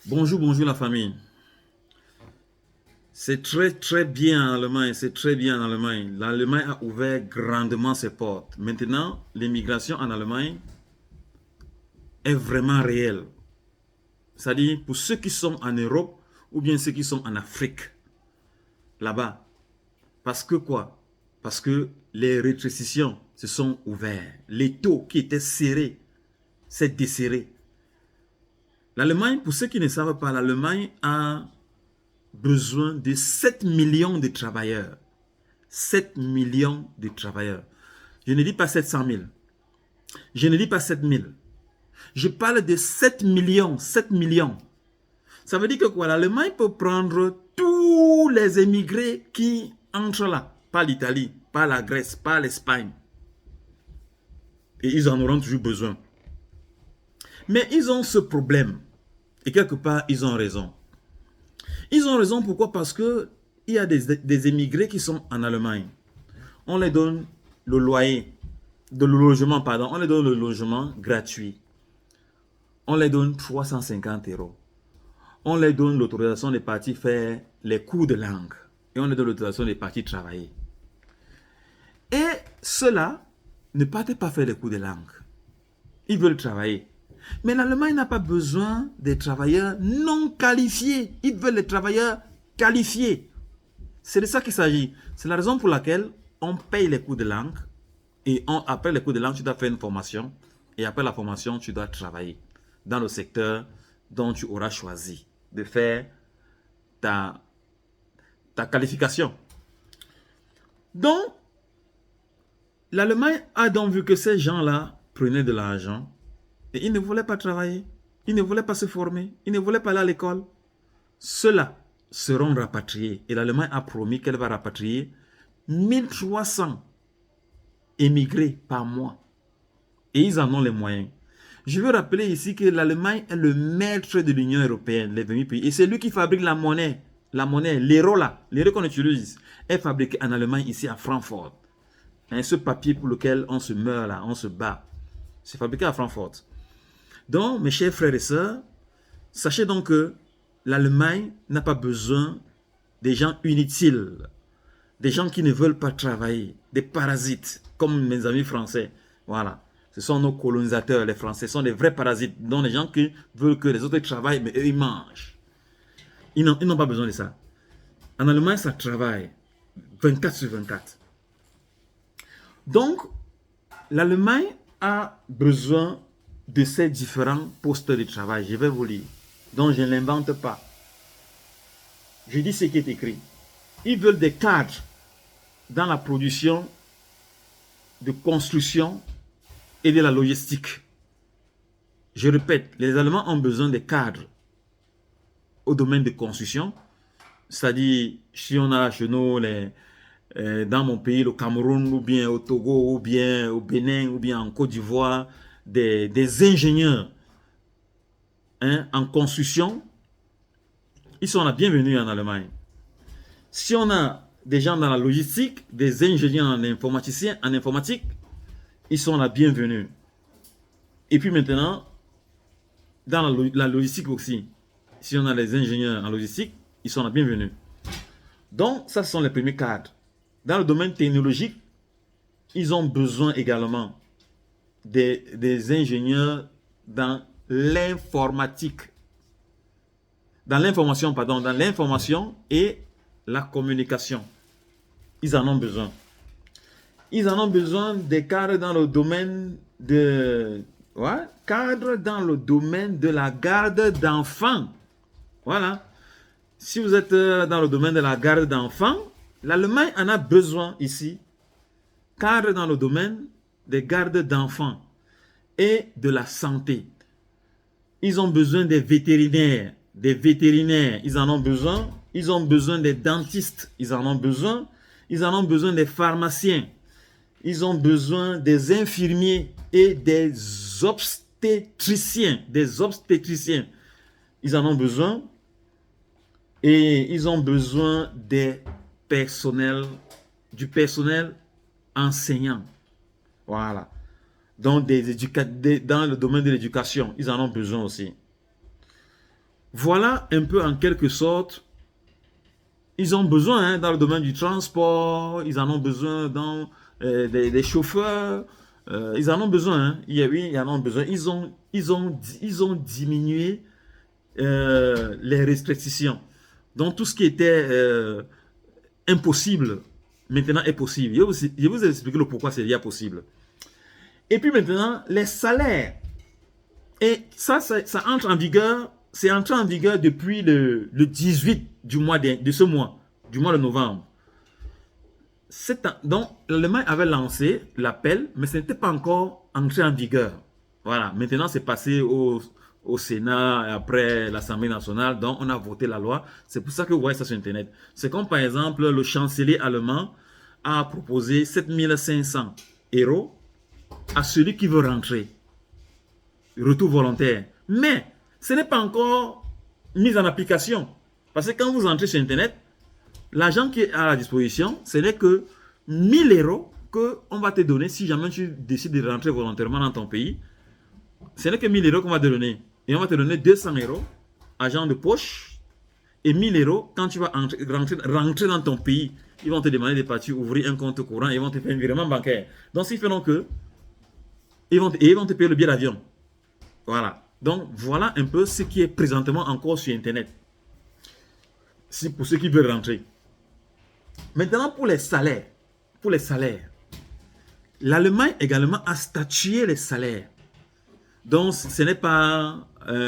Bonjour, bonjour la famille. C'est très bien en Allemagne, c'est très bien en Allemagne. L'Allemagne a ouvert grandement ses portes. Maintenant, l'immigration en Allemagne est vraiment réelle. C'est-à-dire pour ceux qui sont en Europe ou bien ceux qui sont en Afrique, là-bas. Parce que quoi? Parce que les rétrécissions se sont ouverts. Les taux qui étaient serrés s'est desserré. L'Allemagne, pour ceux qui ne savent pas, l'Allemagne a besoin de 7 millions de travailleurs. 7 millions de travailleurs. Je ne dis pas 700 000. Je ne dis pas 7 000. Je parle de 7 millions. 7 millions. Ça veut dire que quoi? L'Allemagne peut prendre tous les émigrés qui entrent là. Pas l'Italie, pas la Grèce, pas l'Espagne. Et ils en auront toujours besoin. Mais ils ont ce problème. Et quelque part, ils ont raison. Ils ont raison pourquoi? Parce que il y a des émigrés qui sont en Allemagne. On les donne le loyer, de le logement, pardon. On les donne le logement gratuit. On les donne 350 euros. On les donne l'autorisation de partir faire les cours de langue. Et on les donne l'autorisation de partir travailler. Et ceux-là ne partent pas faire les cours de langue. Ils veulent travailler. Mais l'Allemagne n'a pas besoin des travailleurs non qualifiés. Ils veulent les travailleurs qualifiés. C'est de ça qu'il s'agit. C'est la raison pour laquelle on paye les cours de langue. Et après les cours de langue, tu dois faire une formation. Et après la formation, tu dois travailler dans le secteur dont tu auras choisi de faire ta qualification. Donc, l'Allemagne a donc vu que ces gens-là prenaient de l'argent et ils ne voulaient pas travailler, ils ne voulaient pas se former, ils ne voulaient pas aller à l'école. Ceux-là seront rapatriés et l'Allemagne a promis qu'elle va rapatrier 1300 émigrés par mois. Et ils en ont les moyens. Je veux rappeler ici que l'Allemagne est le maître de l'Union européenne, les 28 pays. Et c'est lui qui fabrique la monnaie. La monnaie, l'euro là, l'euro qu'on utilise, est fabriqué en Allemagne, ici à Francfort. Hein, ce papier pour lequel on se meurt là, on se bat, c'est fabriqué à Francfort. Donc, mes chers frères et sœurs, sachez donc que l'Allemagne n'a pas besoin des gens inutiles, des gens qui ne veulent pas travailler, des parasites, comme mes amis français. Voilà. Ce sont nos colonisateurs, les Français, ce sont des vrais parasites, dont les gens qui veulent que les autres travaillent, mais eux, ils mangent. Ils n'ont pas besoin de ça. En Allemagne, ça travaille 24 sur 24. Donc, l'Allemagne a besoin de ces différents postes de travail. Je vais vous lire. Donc, je ne l'invente pas. Je dis ce qui est écrit. Ils veulent des cadres dans la production de construction et de la logistique. Je répète, les Allemands ont besoin de cadres au domaine de construction, c'est-à-dire si on a chez nous, dans mon pays, le Cameroun, ou bien au Togo, ou bien au Bénin, ou bien en Côte d'Ivoire, des ingénieurs en construction, ils sont la bienvenue en Allemagne. Si on a des gens dans la logistique, des ingénieurs en informatique, ils sont la bienvenue. Et puis maintenant, dans la logistique aussi, si on a les ingénieurs en logistique, ils sont la bienvenue. Donc, ça, ce sont les premiers cadres. Dans le domaine technologique, ils ont besoin également des ingénieurs dans l'informatique. Dans l'information et la communication. Ils en ont besoin. Ils en ont besoin des cadres dans le domaine cadres dans le domaine de la garde d'enfants. Voilà. Si vous êtes dans le domaine de la garde d'enfants, l'Allemagne en a besoin ici. Cadres dans le domaine des gardes d'enfants et de la santé. Ils ont besoin des vétérinaires. Ils en ont besoin. Ils ont besoin des dentistes. Ils en ont besoin. Ils en ont besoin des pharmaciens. Ils ont besoin des infirmiers et des obstétriciens. Ils en ont besoin. Et ils ont besoin du personnel enseignant. Voilà. Donc, dans le domaine de l'éducation, ils en ont besoin aussi. Voilà un peu en quelque sorte, ils ont besoin dans le domaine du transport, ils en ont besoin dans des chauffeurs, ils en ont besoin. Oui, ils en ont besoin. Ils ont diminué les restrictions. Donc tout ce qui était impossible, maintenant est possible. Je vous ai expliqué le pourquoi c'est déjà possible. Et puis maintenant, les salaires. Et ça entre en vigueur, c'est entré en vigueur depuis le 18 de ce mois, du mois de novembre. Donc, l'Allemagne avait lancé l'appel, mais ce n'était pas encore entré en vigueur. Voilà, maintenant c'est passé au Sénat et après l'Assemblée nationale, donc on a voté la loi. C'est pour ça que vous voyez ça sur Internet. C'est comme par exemple le chancelier allemand a proposé 7500 € à celui qui veut rentrer. Retour volontaire. Mais ce n'est pas encore mis en application. Parce que quand vous entrez sur Internet, l'argent qui est à la disposition, ce n'est que 1000 € qu'on va te donner si jamais tu décides de rentrer volontairement dans ton pays. Ce n'est que 1000 € qu'on va te donner. Et on va te donner 200 € argent de poche et 1000 € quand tu vas rentrer dans ton pays. Ils vont te demander de partir ouvrir un compte courant et ils vont te faire un virement bancaire. Donc, s'ils font que ils vont te payer le billet d'avion. Voilà. Donc, voilà un peu ce qui est présentement encore sur Internet. C'est pour ceux qui veulent rentrer. Maintenant, pour les salaires. L'Allemagne également a statué les salaires. Donc, ce n'est pas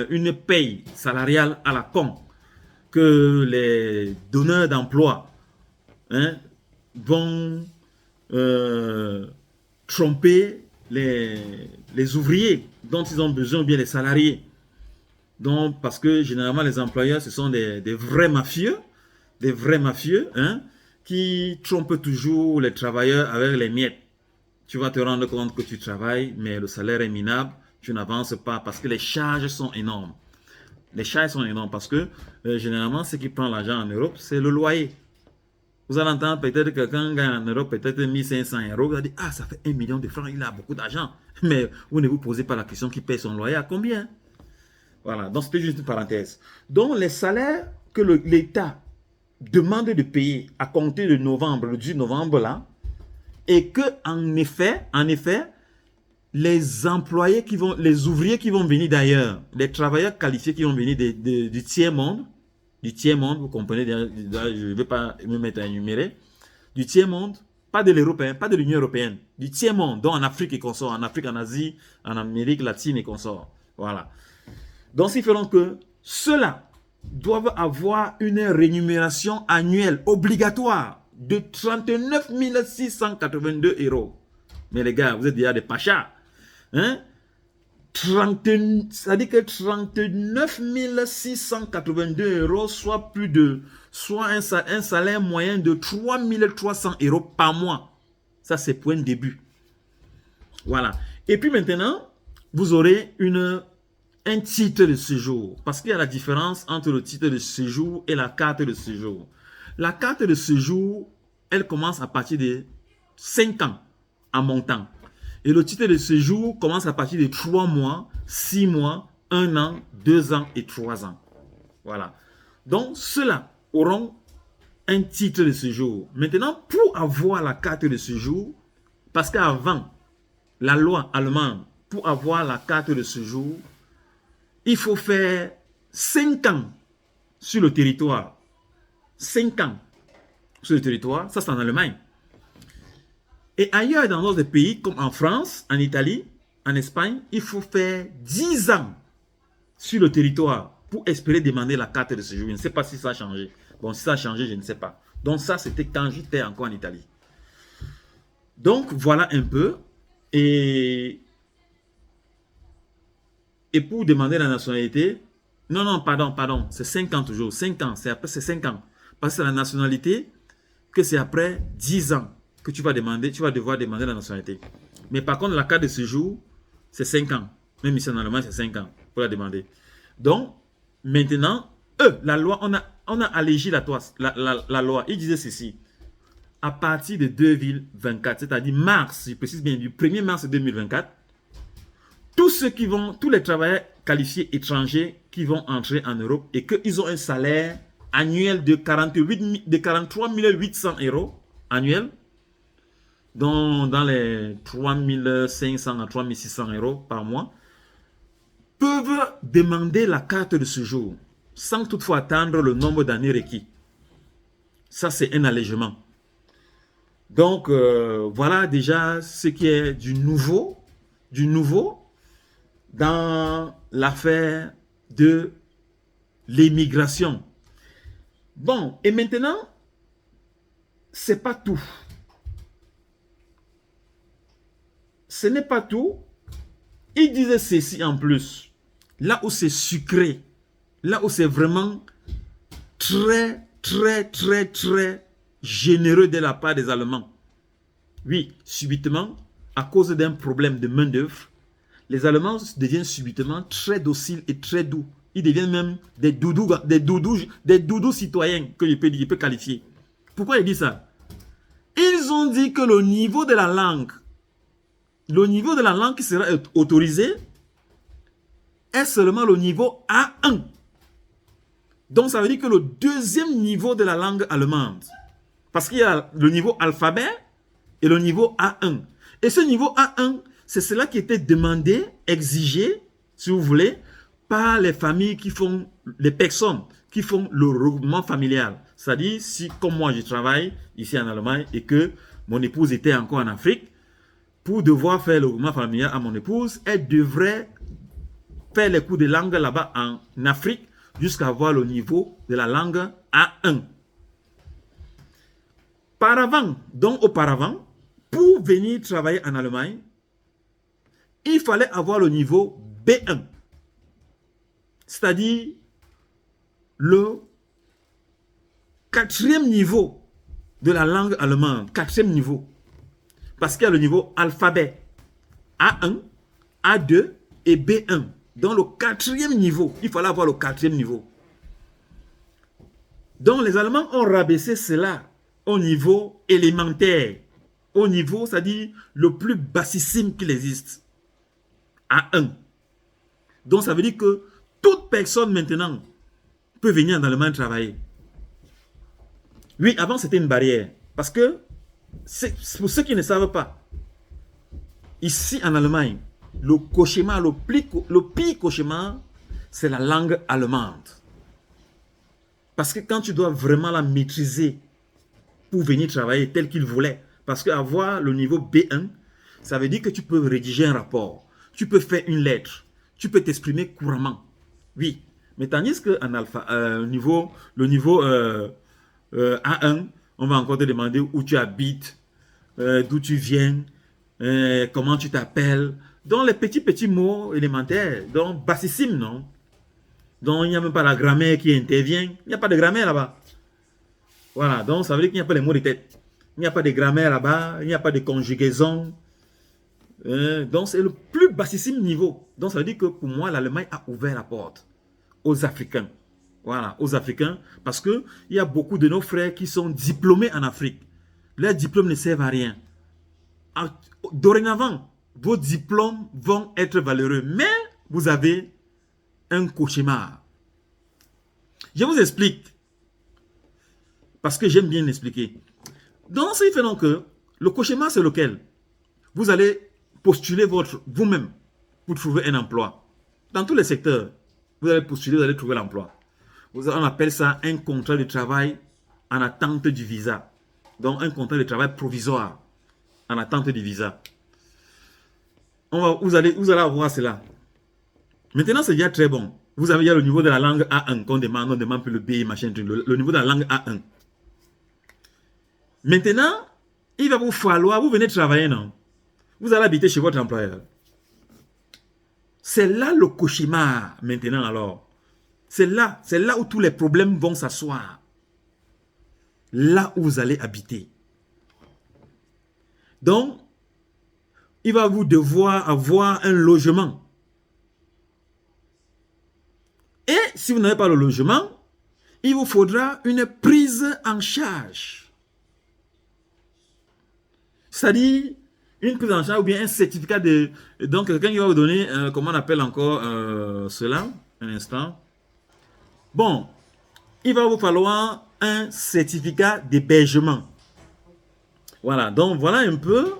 une paye salariale à la con que les donneurs d'emploi vont tromper les ouvriers dont ils ont besoin, ou bien les salariés. Donc, parce que généralement, les employeurs, ce sont des vrais mafieux, qui trompent toujours les travailleurs avec les miettes. Tu vas te rendre compte que tu travailles, mais le salaire est minable, tu n'avances pas parce que les charges sont énormes. Les charges sont énormes parce que généralement, ce qui prend l'argent en Europe, c'est le loyer. Vous allez entendre peut-être que quelqu'un gagne en Europe peut-être 1500 €. Vous allez dire, ah, ça fait 1 million de francs, il a beaucoup d'argent. Mais vous ne vous posez pas la question qui paye son loyer à combien? Voilà, donc c'était juste une parenthèse. Donc les salaires que l'État demande de payer à compter de novembre, le 10 novembre là, et que en effet, les employés les ouvriers qui vont venir d'ailleurs, les travailleurs qualifiés qui vont venir du tiers-monde, vous comprenez, je ne vais pas me mettre à énumérer, du tiers-monde, pas de l'Européen, pas de l'Union européenne, du tiers-monde, donc en Afrique et consorts, en Afrique, en Asie, en Amérique latine et consorts. Voilà. Donc, ils feront que ceux-là doivent avoir une rémunération annuelle obligatoire de 39 682 €. Mais les gars, vous êtes déjà des pachas. Ça dit que 39 682 €, soit un salaire moyen de 3 300 € par mois. Ça, c'est pour un début. Voilà. Et puis maintenant, vous aurez un titre de séjour. Parce qu'il y a la différence entre le titre de séjour et la carte de séjour. La carte de séjour, elle commence à partir de 5 ans en montant. Et le titre de séjour commence à partir de 3 mois, 6 mois, 1 an, 2 ans et 3 ans. Voilà. Donc, ceux-là auront un titre de séjour. Maintenant, pour avoir la carte de séjour, parce qu'avant, la loi allemande, pour avoir la carte de séjour, il faut faire 5 ans sur le territoire. 5 ans sur le territoire, ça c'est en Allemagne. Et ailleurs dans d'autres pays, comme en France, en Italie, en Espagne, il faut faire 10 ans sur le territoire pour espérer demander la carte de séjour. Je ne sais pas si ça a changé. Bon, si ça a changé, je ne sais pas. Donc ça, c'était quand j'étais encore en Italie. Donc, voilà un peu. Et pour demander la nationalité, non, pardon, c'est 5 ans toujours. 5 ans, c'est 5 ans. Parce que c'est la nationalité que c'est après 10 ans que tu vas devoir demander la nationalité. Mais par contre, la carte de séjour, c'est 5 ans. Même ici en Allemagne, c'est 5 ans pour la demander. Donc, maintenant, la loi, on a allégé la loi. Il disait ceci. À partir de 2024, c'est-à-dire mars, je précise bien, du 1er mars 2024, tous les travailleurs qualifiés étrangers qui vont entrer en Europe et qu'ils ont un salaire annuel de 43 800 euros annuels, dans les 3 500 à 3 600 euros par mois, peuvent demander la carte de séjour sans toutefois attendre le nombre d'années requis. Ça, c'est un allègement. Donc, voilà déjà ce qui est du nouveau dans l'affaire de l'immigration. Bon, et maintenant, c'est pas tout. Ce n'est pas tout. Il disait ceci en plus. Là où c'est sucré, là où c'est vraiment très, très, très, très généreux de la part des Allemands. Oui, subitement, à cause d'un problème de main-d'œuvre, les Allemands deviennent subitement très dociles et très doux. Ils deviennent même des doudous citoyens que je peux qualifier. Pourquoi il dit ça? Ils ont dit que le niveau de la langue qui sera autorisé est seulement le niveau A1. Donc ça veut dire que le deuxième niveau de la langue allemande, parce qu'il y a le niveau alphabet et le niveau A1. Et ce niveau A1, c'est cela qui était demandé, exigé, si vous voulez, par les familles les personnes qui font le regroupement familial. C'est-à-dire, si comme moi je travaille ici en Allemagne et que mon épouse était encore en Afrique, pour devoir faire le regroupement familial à mon épouse, elle devrait faire les cours de langue là-bas en Afrique jusqu'à avoir le niveau de la langue A1. Auparavant, pour venir travailler en Allemagne, il fallait avoir le niveau B1. C'est-à-dire le 4e niveau de la langue allemande. 4e niveau. Parce qu'il y a le niveau alphabet A1, A2 et B1. Dans le 4e niveau, il fallait avoir le 4e niveau. Donc les Allemands ont rabaissé cela au niveau élémentaire. Au niveau, c'est-à-dire le plus bassissime qu'il existe. A1. Donc ça veut dire que toute personne maintenant peut venir en Allemagne travailler. Oui, avant c'était une barrière. Parce que, pour ceux qui ne savent pas, ici en Allemagne, le cauchemar, le pire cauchemar, c'est la langue allemande. Parce que quand tu dois vraiment la maîtriser pour venir travailler tel qu'il voulait, parce qu'avoir le niveau B1, ça veut dire que tu peux rédiger un rapport, tu peux faire une lettre, tu peux t'exprimer couramment. Oui, mais tandis qu'en le niveau A1, on va encore te demander où tu habites, d'où tu viens, comment tu t'appelles. Donc les petits mots élémentaires, donc bassissimes, non? Donc il n'y a même pas la grammaire qui intervient. Il n'y a pas de grammaire là-bas. Voilà, donc ça veut dire qu'il n'y a pas les mots de tête. Il n'y a pas de grammaire là-bas, il n'y a pas de conjugaison. Donc c'est le plus bassissime niveau. Donc ça veut dire que pour moi, l'Allemagne a ouvert la porte aux Africains. Voilà, aux Africains, parce qu'il y a beaucoup de nos frères qui sont diplômés en Afrique. Leurs diplômes ne servent à rien. Dorénavant, vos diplômes vont être valeureux, mais vous avez un cauchemar. Je vous explique, parce que j'aime bien l'expliquer. Donc, ça fait donc que le cauchemar, c'est lequel? Vous allez postuler vous-même pour trouver un emploi. Dans tous les secteurs, vous allez postuler, vous allez trouver l'emploi. On appelle ça un contrat de travail en attente du visa. Donc, un contrat de travail provisoire en attente du visa. Vous allez avoir cela. Maintenant, c'est déjà très bon. Vous avez déjà le niveau de la langue A1 qu'on demande, on demande plus le B, machin, le niveau de la langue A1. Maintenant, il va vous falloir, vous venez travailler, non? Vous allez habiter chez votre employeur. C'est là le cauchemar, maintenant alors. C'est là où tous les problèmes vont s'asseoir. Là où vous allez habiter. Donc, il va vous devoir avoir un logement. Et si vous n'avez pas le logement, il vous faudra une prise en charge. C'est-à-dire, une prise en charge ou bien un certificat de... Donc, quelqu'un qui va vous donner, comment on appelle encore cela? Un instant. Bon, il va vous falloir un certificat d'hébergement. Voilà, donc voilà un peu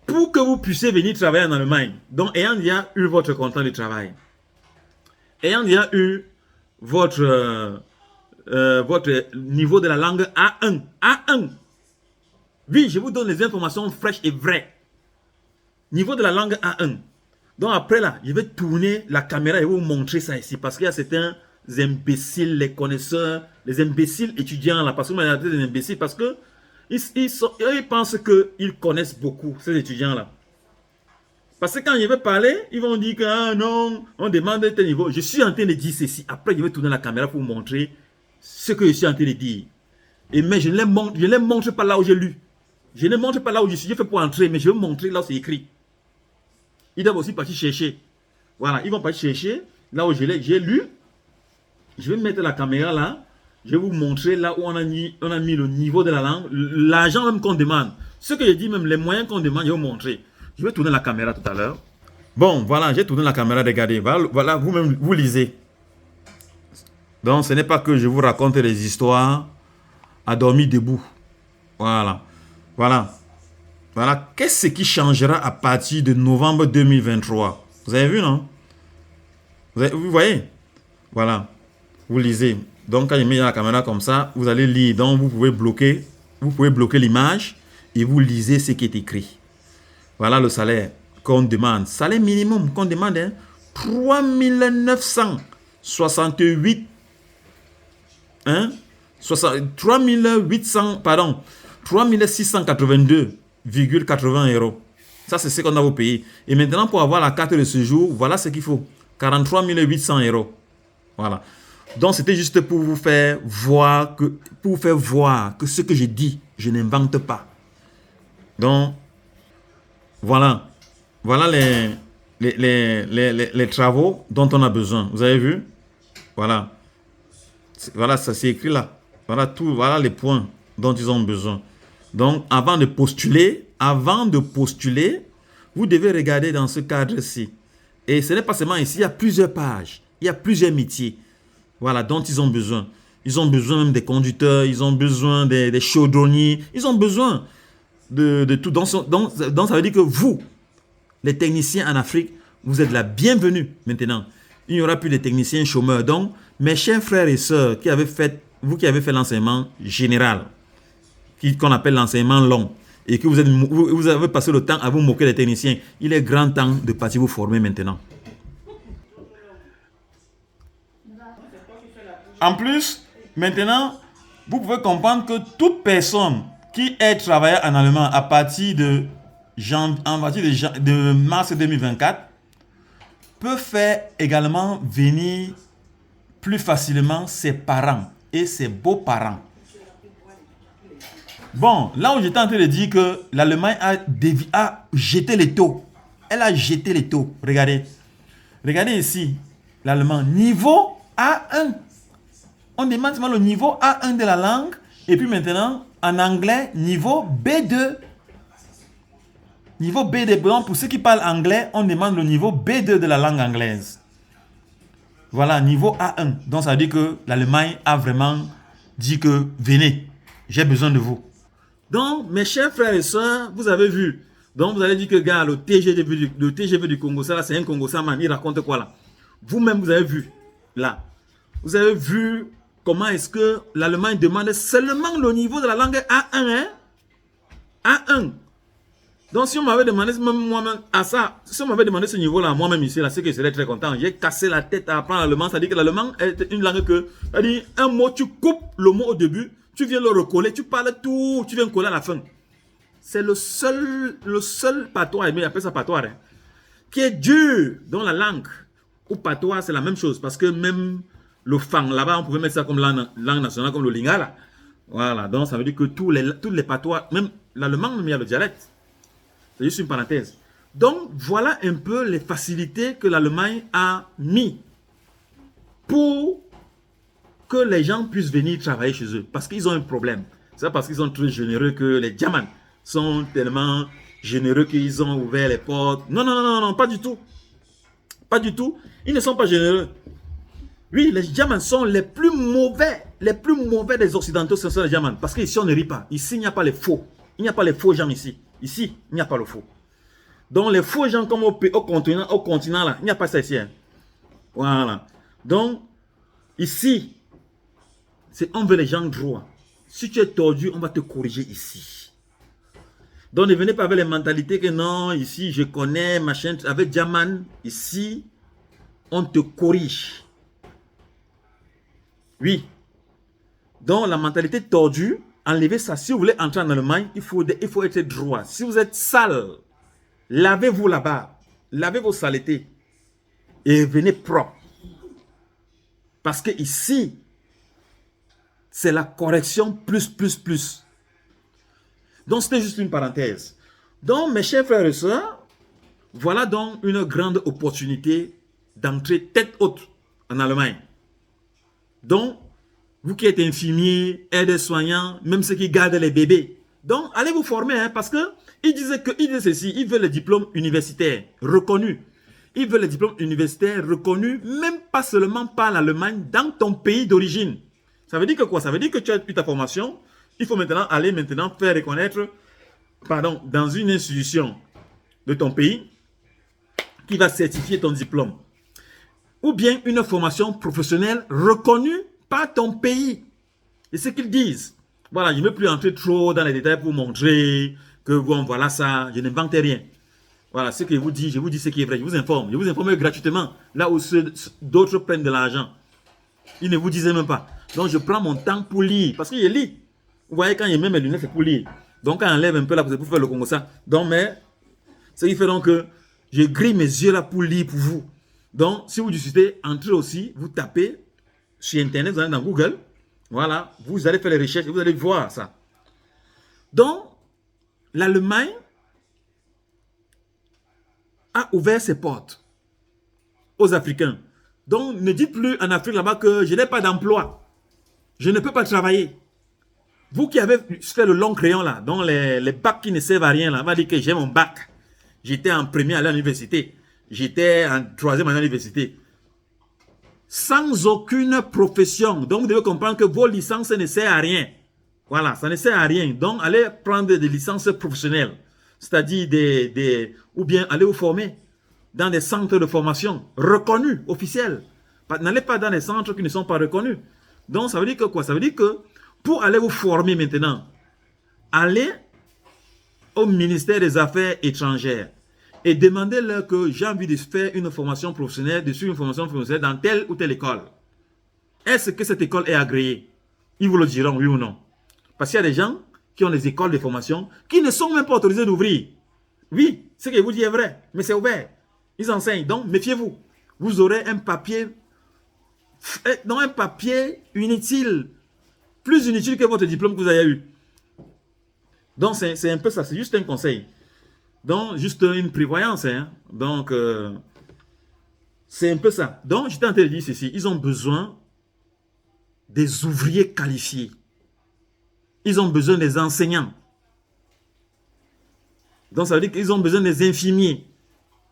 pour que vous puissiez venir travailler en Allemagne. Donc, ayant déjà eu votre contrat de travail, ayant déjà eu votre niveau de la langue A1. A1. Oui, je vous donne les informations fraîches et vraies. Niveau de la langue A1. Donc après là, je vais tourner la caméra et vous montrer ça ici. Parce qu'il y a certains imbéciles, les connaisseurs, les imbéciles étudiants là. Parce que moi, des imbéciles parce que ils pensent qu'ils connaissent beaucoup, ces étudiants là. Parce que quand je vais parler, ils vont dire que ah, non, on demande tel niveau. Je suis en train de dire ceci. Après, je vais tourner la caméra pour vous montrer ce que je suis en train de dire. Et mais je ne les montre pas là où j'ai lu. Je ne montre pas là où je suis. Je fais pour entrer, mais je vais montrer là où c'est écrit. Ils doivent aussi partir chercher. Voilà, ils vont partir chercher là où j'ai lu. Je vais mettre la caméra là. Je vais vous montrer là où on a mis le niveau de la langue. L'argent même qu'on demande. Ce que je dis, même les moyens qu'on demande, je vais vous montrer. Je vais tourner la caméra tout à l'heure. Bon, voilà, j'ai tourné la caméra, regardez. Voilà, vous-même, vous lisez. Donc, ce n'est pas que je vous raconte des histoires à dormir debout. Voilà. Voilà. Voilà. Qu'est-ce qui changera à partir de novembre 2023? Vous avez vu, non? Vous voyez? Voilà. Vous lisez. Donc, quand je mets la caméra comme ça, vous allez lire. Donc, vous pouvez bloquer l'image et vous lisez ce qui est écrit. Voilà le salaire qu'on demande. Salaire minimum qu'on demande, hein, 3 968. Hein? 3682,80 euros. Ça, c'est ce qu'on a au pays. Et maintenant, pour avoir la carte de séjour, voilà ce qu'il faut. 43 800 euros. Voilà. Donc, c'était juste pour vous faire voir que, ce que je dis, je n'invente pas. Donc, voilà. Voilà les travaux dont on a besoin. Vous avez vu? Voilà. Voilà, ça c'est écrit là. Voilà les points dont ils ont besoin. Donc, avant de postuler, vous devez regarder dans ce cadre-ci. Et ce n'est pas seulement ici, il y a plusieurs pages. Il y a plusieurs métiers. Voilà, dont ils ont besoin. Ils ont besoin même des conducteurs, ils ont besoin des chaudronniers, ils ont besoin de tout. Donc, ça veut dire que vous, les techniciens en Afrique, vous êtes la bienvenue maintenant. Il n'y aura plus de techniciens chômeurs. Donc, mes chers frères et sœurs, vous qui avez fait l'enseignement général, qu'on appelle l'enseignement long, et que vous avez passé le temps à vous moquer des techniciens, il est grand temps de partir vous former maintenant. En plus, maintenant, vous pouvez comprendre que toute personne qui est travailleur en allemand à partir de mars 2024 peut faire également venir plus facilement ses parents et ses beaux-parents. Bon, là où j'étais en train de dire que l'Allemagne a jeté les taux. Elle a jeté les taux. Regardez. Regardez ici. L'allemand. Niveau A1. On demande seulement le niveau A1 de la langue. Et puis maintenant, en anglais, niveau B2. Niveau B2. Donc, pour ceux qui parlent anglais, on demande le niveau B2 de la langue anglaise. Voilà, niveau A1. Donc, ça veut dire que l'Allemagne a vraiment dit que venez, j'ai besoin de vous. Donc, mes chers frères et sœurs, vous avez vu. Donc, vous allez dire que, gars, le TGV du Congo, ça là, c'est un Congo, ça, man, il raconte quoi là? Vous-même, vous avez vu, là. Vous avez vu comment est-ce que l'Allemagne demande seulement le niveau de la langue A1, hein? A1. Donc, si on m'avait demandé moi-même à ça, si on m'avait demandé ce niveau-là, moi-même ici, là, c'est que je serais très content. J'ai cassé la tête à apprendre l'allemand. Ça dit que l'allemand est une langue que, c'est-à-dire, un mot, tu coupes le mot au début, tu viens le recoller, tu parles tout, tu viens coller à la fin. C'est le seul patois, mais il appelle ça patois, hein, qui est dur dans la langue. Ou patois, c'est la même chose, parce que même le fang, là-bas, on pouvait mettre ça comme langue nationale, comme le lingala. Voilà, donc ça veut dire que tous les patois, même l'allemand, même il y a le dialecte. C'est juste une parenthèse. Donc, voilà un peu les facilités que l'Allemagne a mis pour que les gens puissent venir travailler chez eux. Parce qu'ils ont un problème. C'est parce qu'ils sont très généreux que les diamants, sont tellement généreux qu'ils ont ouvert les portes. Non, non, non, non, non, pas du tout. Pas du tout. Ils ne sont pas généreux. Oui, les Djamans sont les plus mauvais des Occidentaux, ce sont les Djamans. Parce qu'ici, on ne rit pas. Ici, il n'y a pas les faux. Il n'y a pas les faux gens ici. Ici, il n'y a pas le faux. Donc, les faux gens comme au continent là, il n'y a pas ça ici. Hein. Voilà. Donc, ici, on veut les gens droits. Si tu es tordu, on va te corriger ici. Donc, ne venez pas avec les mentalités que non, ici, je connais, machin. Avec Djaman, ici, on te corrige. Oui. Donc, la mentalité tordue, enlevez ça. Si vous voulez entrer en Allemagne, il faut être droit. Si vous êtes sale, lavez-vous là-bas. Lavez vos saletés. Et venez propre. Parce que ici, c'est la correction plus. Donc, c'était juste une parenthèse. Donc, mes chers frères et sœurs, voilà donc une grande opportunité d'entrer tête haute en Allemagne. Donc, vous qui êtes infirmiers, aides-soignants, même ceux qui gardent les bébés. Donc, allez vous former, hein, parce que ils disaient ceci, ils veulent les diplômes universitaires reconnus. Ils veulent les diplômes universitaires reconnus, même pas seulement par l'Allemagne, dans ton pays d'origine. Ça veut dire que quoi? Ça veut dire que tu as eu ta formation, il faut maintenant aller faire reconnaître, dans une institution de ton pays qui va certifier ton diplôme. Ou bien une formation professionnelle reconnue par ton pays. Et ce qu'ils disent. Voilà, je ne veux plus entrer trop dans les détails pour montrer que bon, voilà ça, je n'invente rien. Voilà, ce que je vous dis ce qui est vrai. Je vous informe gratuitement, là où d'autres prennent de l'argent. Ils ne vous disaient même pas. Donc, je prends mon temps pour lire, parce que je lis. Vous voyez, quand je mets mes lunettes, c'est pour lire. Donc, quand j'enlève un peu là, c'est pour faire le Congo ça. Donc, mais, ce qui fait donc que je grille mes yeux là pour lire pour vous. Donc, si vous discutez, entrez aussi, vous tapez sur Internet, vous allez dans Google, voilà, vous allez faire les recherches et vous allez voir ça. Donc, l'Allemagne a ouvert ses portes aux Africains. Donc, ne dites plus en Afrique là-bas que je n'ai pas d'emploi. Je ne peux pas travailler. Vous qui avez fait le long crayon là, donc les bacs qui ne servent à rien là, on va dire que j'ai mon bac. J'étais en premier à l'université. J'étais en troisième à l'université. Sans aucune profession. Donc, vous devez comprendre que vos licences ne servent à rien. Voilà, ça ne sert à rien. Donc, allez prendre des licences professionnelles. C'est-à-dire ou bien allez vous former dans des centres de formation reconnus, officiels. N'allez pas dans des centres qui ne sont pas reconnus. Donc, ça veut dire que quoi? Ça veut dire que pour aller vous former maintenant, allez au ministère des Affaires étrangères et demandez-leur que j'ai envie de faire une formation professionnelle, de suivre une formation professionnelle dans telle ou telle école. Est-ce que cette école est agréée? Ils vous le diront, oui ou non. Parce qu'il y a des gens qui ont des écoles de formation qui ne sont même pas autorisés d'ouvrir. Oui, ce que je vous dis est vrai, mais c'est ouvert. Ils enseignent, donc méfiez-vous. Vous aurez un papier, non, un papier inutile, plus inutile que votre diplôme que vous avez eu. Donc c'est un peu ça, c'est juste un conseil. Donc juste une prévoyance. Hein. Donc c'est un peu ça. Donc j'étais en train de dire ceci, ils ont besoin des ouvriers qualifiés. Ils ont besoin des enseignants. Donc ça veut dire qu'ils ont besoin des infirmiers.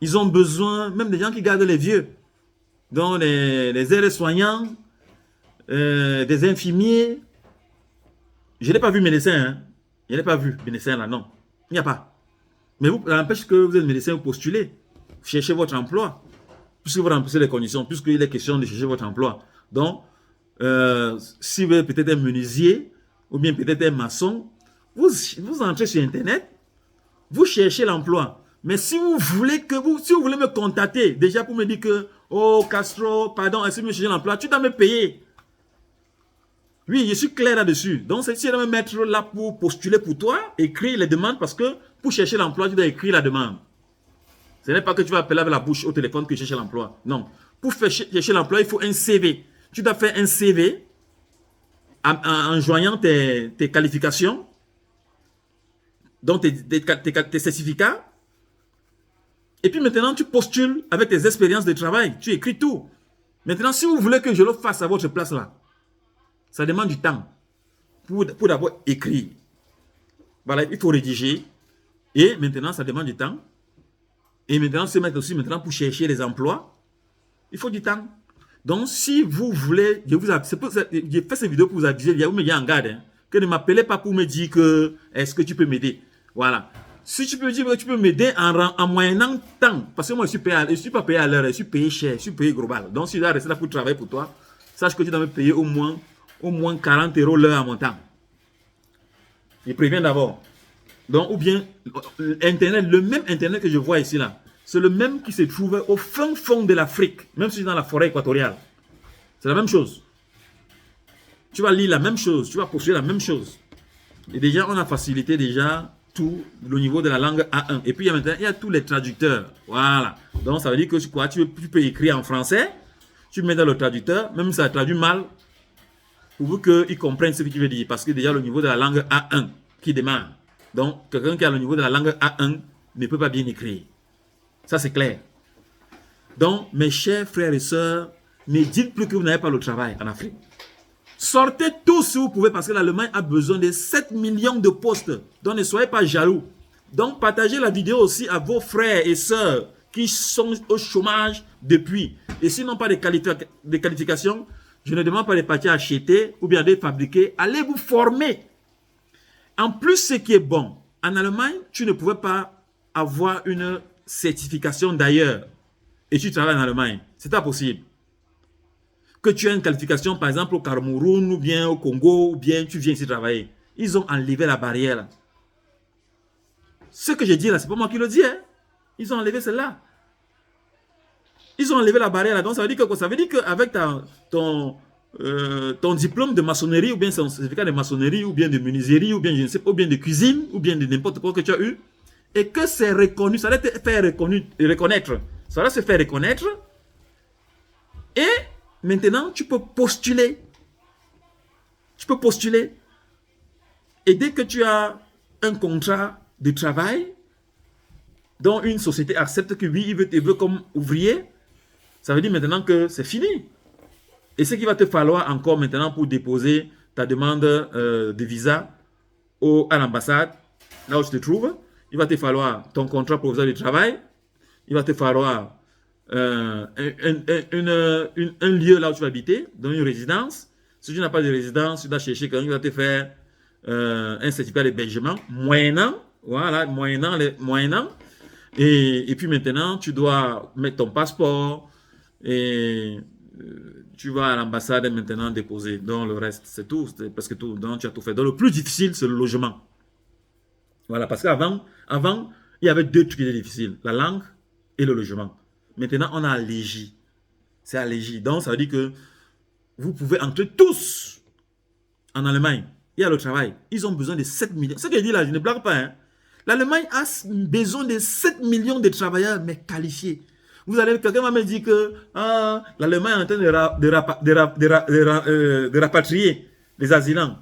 Ils ont besoin même des gens qui gardent les vieux. Donc les aides-soignants, des infirmiers. Je n'ai pas vu médecin. Hein. Je n'ai pas vu médecin là, non. Il n'y a pas. Mais vous, ça n'empêche que vous êtes médecin, vous postulez. Vous cherchez votre emploi. Puisque vous remplissez les conditions, puisqu'il est question de chercher votre emploi. Donc, si vous êtes peut-être un menuisier, ou bien peut-être un maçon, vous entrez sur Internet, vous cherchez l'emploi. Mais si vous voulez me contacter, déjà pour me dire que, oh Castro, pardon, est-ce que vous cherchez l'emploi, tu dois me payer. Oui, je suis clair là-dessus. Donc, c'est si je dois me mettre là pour postuler pour toi, écrire les demandes, parce que pour chercher l'emploi, tu dois écrire la demande. Ce n'est pas que tu vas appeler avec la bouche au téléphone que tu cherches l'emploi. Non. Pour chercher l'emploi, il faut un CV. Tu dois faire un CV en joignant tes qualifications, donc tes certificats. Et puis maintenant, tu postules avec tes expériences de travail. Tu écris tout. Maintenant, si vous voulez que je le fasse à votre place là, ça demande du temps pour d'abord écrire. Voilà, il faut rédiger. Et maintenant, ça demande du temps. Et maintenant, se mettre aussi maintenant pour chercher les emplois. Il faut du temps. Donc, si vous voulez, j'ai fait cette vidéo pour vous aviser, vous me dites en garde, hein, que ne m'appelez pas pour me dire que est-ce que tu peux m'aider. Voilà. Si tu peux me dire que tu peux m'aider en moyennant temps, parce que moi je suis pas payé à l'heure, je suis payé cher, je suis payé global. Donc si je dois rester là pour travailler pour toi, sache que tu dois me payer au moins 40 € l'heure à mon temps. Je préviens d'abord. Donc, ou bien, Internet, le même Internet que je vois ici là, c'est le même qui se trouve au fin fond de l'Afrique, même si c'est dans la forêt équatoriale. C'est la même chose. Tu vas lire la même chose, tu vas postuler la même chose. Et déjà, on a facilité déjà tout le niveau de la langue A1. Et puis maintenant, il y a tous les traducteurs. Voilà. Donc, ça veut dire que quoi, tu peux écrire en français, tu mets dans le traducteur, même si ça traduit mal, pour qu'ils comprennent ce que tu veux dire. Parce que déjà, le niveau de la langue A1 qui démarre. Donc, quelqu'un qui a le niveau de la langue A1 ne peut pas bien écrire. Ça, c'est clair. Donc, mes chers frères et sœurs, ne dites plus que vous n'avez pas le travail en Afrique. Sortez tous si vous pouvez parce que l'Allemagne a besoin de 7 millions de postes. Donc, ne soyez pas jaloux. Donc, partagez la vidéo aussi à vos frères et sœurs qui sont au chômage depuis. Et s'ils n'ont pas de qualifications, je ne demande pas de partir acheter ou bien de fabriquer. Allez vous former. En plus, ce qui est bon, en Allemagne, tu ne pouvais pas avoir une certification d'ailleurs et tu travailles en Allemagne. C'est pas possible. Que tu aies une qualification, par exemple, au Cameroun ou bien au Congo, ou bien tu viens ici travailler. Ils ont enlevé la barrière là. Ce que j'ai dit là, c'est pas moi qui le dis. Hein. Ils ont enlevé celle-là. Ils ont enlevé la barrière là. Donc ça veut dire que quoi? Ça veut dire qu'avec ton diplôme de maçonnerie ou bien ton certificat de maçonnerie ou bien de menuiserie ou bien je ne sais pas, ou bien de cuisine ou bien de n'importe quoi que tu as eu et que c'est reconnu, ça va te faire reconnaître. Ça va se faire reconnaître et maintenant tu peux postuler. Tu peux postuler et dès que tu as un contrat de travail dont une société accepte que oui, il veut comme ouvrier, ça veut dire maintenant que c'est fini. Et ce qu'il va te falloir encore maintenant pour déposer ta demande de visa à l'ambassade, là où tu te trouves, il va te falloir ton contrat provisoire de travail, il va te falloir un lieu là où tu vas habiter, donc une résidence. Si tu n'as pas de résidence, tu dois chercher quelqu'un qui va te faire un certificat d'hébergement, moyennant, voilà, moyennant. Et puis maintenant, tu dois mettre ton passeport et tu vas à l'ambassade maintenant déposer. Donc le reste, c'est tout. C'est parce que tout. Donc tu as tout fait. Donc le plus difficile, c'est le logement. Voilà, parce qu'avant, il y avait deux trucs qui étaient difficiles. La langue et le logement. Maintenant, on a allégé. C'est allégé. Donc ça veut dire que vous pouvez entrer tous en Allemagne. Il y a le travail. Ils ont besoin de 7 millions. Ce que je dis là, je ne blague pas. Hein. L'Allemagne a besoin de 7 millions de travailleurs, mais qualifiés. Vous allez, quelqu'un va me dire que l'Allemagne est en train de rapatrier les asylants.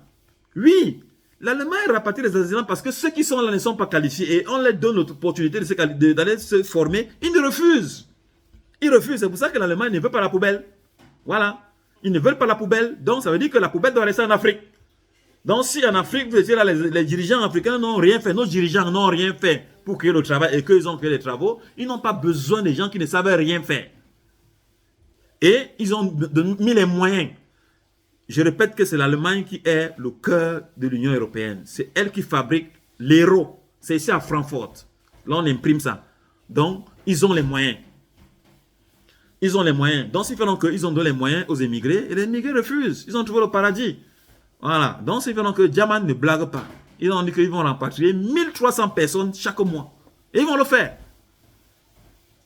Oui, l'Allemagne rapatrie les asylants parce que ceux qui sont là ne sont pas qualifiés et on leur donne l'opportunité d'aller se former. Ils ne refusent. Ils refusent. C'est pour ça que l'Allemagne ne veut pas la poubelle. Voilà. Ils ne veulent pas la poubelle. Donc, ça veut dire que la poubelle doit rester en Afrique. Donc, si en Afrique, vous étiez là, les dirigeants africains n'ont rien fait, nos dirigeants n'ont rien fait pour créer le travail et qu'ils ont créé les travaux, ils n'ont pas besoin des gens qui ne savent rien faire. Et ils ont mis les moyens. Je répète que c'est l'Allemagne qui est le cœur de l'Union européenne. C'est elle qui fabrique l'euro. C'est ici à Francfort. Là, on imprime ça. Donc, ils ont les moyens. Ils ont les moyens. Donc, s'ils font qu'ils ont donné les moyens aux émigrés, et les émigrés refusent. Ils ont trouvé le paradis. Voilà. Donc, c'est vraiment que Diamant ne blague pas. Ils ont dit qu'ils vont rapatrier 1300 personnes chaque mois. Et ils vont le faire.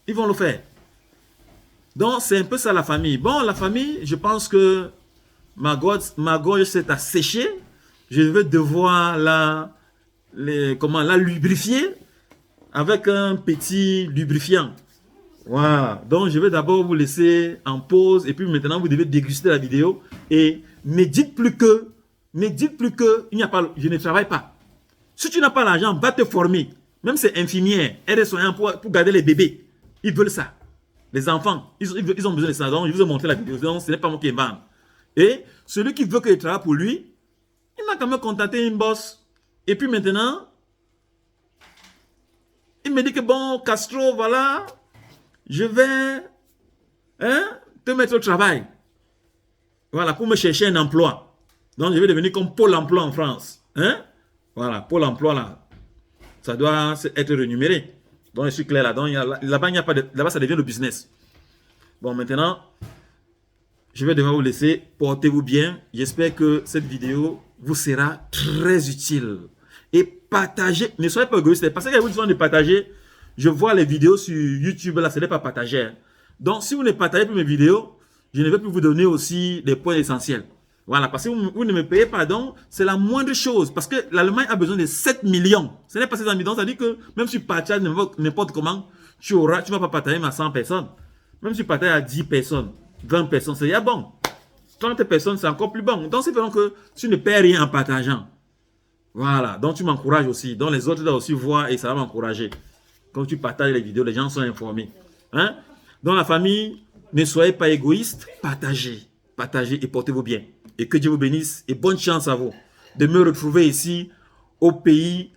Ils vont le faire. Donc, c'est un peu ça la famille. Bon, la famille, je pense que ma gorge s'est asséchée. Je vais devoir la lubrifier avec un petit lubrifiant. Voilà. Donc, je vais d'abord vous laisser en pause. Et puis maintenant, vous devez déguster la vidéo. Et ne dites plus que il n'y a pas, je ne travaille pas. Si tu n'as pas l'argent, va te former. Même ces infirmières, aides-soignants pour garder les bébés. Ils veulent ça. Les enfants, ils ont besoin de ça. Donc, je vous ai montré la vidéo. Donc, ce n'est pas moi qui invente. Et celui qui veut que je travaille pour lui, il m'a quand même contacté une boss. Et puis maintenant, Il me dit que bon, Castro, voilà, je vais te mettre au travail. Voilà, pour me chercher un emploi. Donc, je vais devenir comme Pôle emploi en France. Hein? Voilà, Pôle emploi, là, ça doit être rémunéré. Donc, je suis clair là. Donc, là-bas, il n'y a pas de... Là-bas, ça devient le business. Bon, maintenant, je vais devoir vous laisser. Portez-vous bien. J'espère que cette vidéo vous sera très utile. Et partagez. Ne soyez pas égoïste. Parce que vous dites de partager. Je vois les vidéos sur YouTube, là, ce n'est pas partagé. Hein. Donc, si vous ne partagez plus mes vidéos, je ne vais plus vous donner aussi des points essentiels. Voilà, parce que vous ne me payez pas, donc c'est la moindre chose. Parce que l'Allemagne a besoin de 7 millions. Ce n'est pas 7 millions, ça dit que même si tu partages n'importe comment, tu ne vas pas partager à 100 personnes. Même si tu partages à 10 personnes, 20 personnes, c'est déjà bon. 30 personnes, c'est encore plus bon. Donc, c'est vraiment que tu ne perds rien en partageant. Voilà, donc tu m'encourages aussi. Donc, les autres doivent aussi voir et ça va m'encourager. Quand tu partages les vidéos, les gens sont informés. Hein? Dans la famille, ne soyez pas égoïste, partagez. Partagez et portez-vous bien. Et que Dieu vous bénisse et bonne chance à vous de me retrouver ici au pays,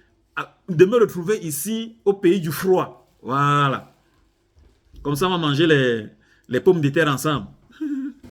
du froid. Voilà. Comme ça, on va manger les pommes de terre ensemble.